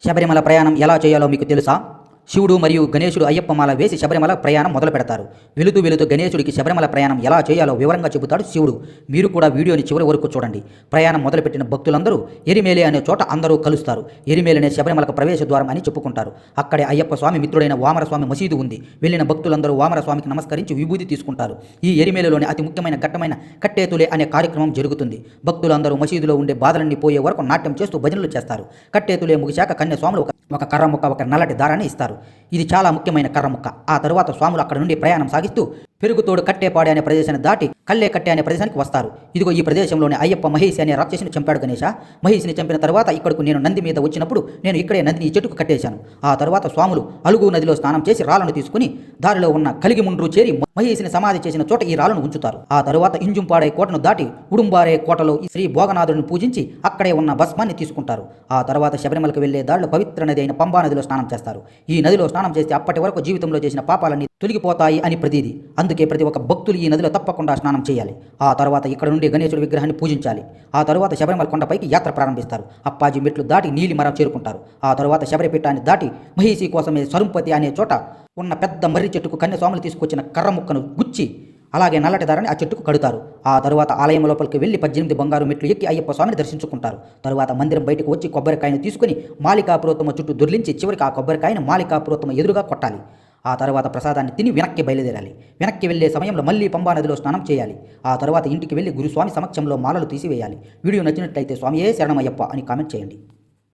శబరిమల ప్రయాణం ఎలా చేయాలో మీకు తెలుసా? శివుడు మరియు గణేశుడు అయ్యప్ప మాల వేసి శబరిమల ప్రయాణం మొదలు పెడతారు. వెళుతూ వెళుతూ గణేశుడికి శబరిమల ప్రయాణం ఎలా చేయాలో వివరంగా చెబుతాడు శివుడు. మీరు కూడా వీడియోని చివరి వరకు చూడండి. ప్రయాణం మొదలుపెట్టిన భక్తులందరూ ఎరిమేలి అనే చోట అందరూ కలుస్తారు. ఎరిమేలి అనే శబరిమలకు ప్రవేశ ద్వారం అని చెప్పుకుంటారు. అక్కడే అయ్యప్ప స్వామి మిత్రుడైన వామరస్వామి మసీదు ఉంది. వెళ్ళిన భక్తులందరూ వామరస్వామికి నమస్కరించి విభూతి తీసుకుంటారు. ఈ ఎరిమేలిలోని అతి ముఖ్యమైన ఘట్టమైన కట్టేతులే అనే కార్యక్రమం జరుగుతుంది. భక్తులందరూ మసీదులో ఉండే బాధలన్నీ పోయే వరకు నాట్యం చేస్తూ భజనలు చేస్తారు. కట్టేతులే ముగిశాక కన్యస్వాములు ఒక కర్ర ముక్క, ఒక నల్లటి దారాన్ని ఇస్తారు. ఇది చాలా ముఖ్యమైన కర్ర ముక్క. ఆ తరువాత స్వాములు అక్కడ నుండి ప్రయాణం సాగిస్తూ పెరుగుతోడు కట్టేపాడు అనే ప్రదేశాన్ని దాటి కల్లే కట్టే అనే ప్రదేశానికి వస్తారు. ఇదిగో ఈ ప్రదేశంలోనే అయ్యప్ప మహేషి అనే రాక్షసిని చంపాడు గణేశ. మహేషిని చంపిన తర్వాత ఇక్కడకు నేను నంది మీద వచ్చినప్పుడు నేను ఇక్కడే నందిని ఈ చెట్టుకు కట్టేశాను. ఆ తర్వాత స్వాములు అలుగు నదిలో స్నానం చేసి రాళ్లను తీసుకుని దారిలో ఉన్న కలిగిముండ్రు చేరి మహేషిని సమాధి చేసిన చోట ఈ రాళ్లను ఉంచుతారు. ఆ తరువాత ఇంజుంపాడే కోటను దాటి ఉడుంబారే కోటలో శ్రీ భోగనాథుడిని పూజించి అక్కడే ఉన్న భస్మాన్ని తీసుకుంటారు. ఆ తర్వాత శబరిమలకు వెళ్లే దారిలో పవిత్ర నది అయిన పంబా నదిలో స్నానం చేస్తారు. ఈ నదిలో స్నానం చేస్తే అప్పటి వరకు జీవితంలో చేసిన పాపాలన్నీ తొలగిపోతాయి అని ప్రతీది. అందుకే ప్రతి ఒక్క భక్తులు ఈ నదిలో తప్పకుండా స్నానం చేయాలి. ఆ తర్వాత ఇక్కడ నుండి గణేశుడి విగ్రహాన్ని పూజించాలి. ఆ తర్వాత శబరిమల కొండపైకి యాత్ర ప్రారంభిస్తారు. అప్పాజీ మెట్లు దాటి నీలిమర చేరుకుంటారు. ఆ తర్వాత శబరిపీఠాన్ని దాటి మహేషి కోసమే సరుంపతి అనే చోట ఉన్న పెద్ద మర్రి చెట్టుకు కన్యస్వాములు తీసుకొచ్చిన కర్ర ముక్కను గుచ్చి అలాగే నల్లటి దారాన్ని ఆ చెట్టుకు కడుతారు. ఆ తరువాత ఆలయం లోపలికి వెళ్లి 18 బంగారు మెట్లు ఎక్కి అయ్యప్ప స్వామిని దర్శించుకుంటారు. తరువాత మందిరం బయటకు వచ్చి కొబ్బరికాయను తీసుకుని మాలికాపురోత్తమ చుట్టూ దొర్లించి చివరికి ఆ కొబ్బరికాయను మాలికాపురోత్తమ ఎదురుగా కొట్టాలి. ఆ తర్వాత ప్రసాదాన్ని తిని వెనక్కి బయలుదేరాలి. వెనక్కి వెళ్లే సమయంలో మళ్ళీ పంబా నదిలో స్నానం చేయాలి. ఆ తర్వాత ఇంటికి వెళ్లి గురుస్వామి సమక్షంలో మాలలు తీసివేయాలి. వీడియో నచ్చినట్లయితే స్వామియే శరణమయ్యప్ప అని కామెంట్ చేయండి.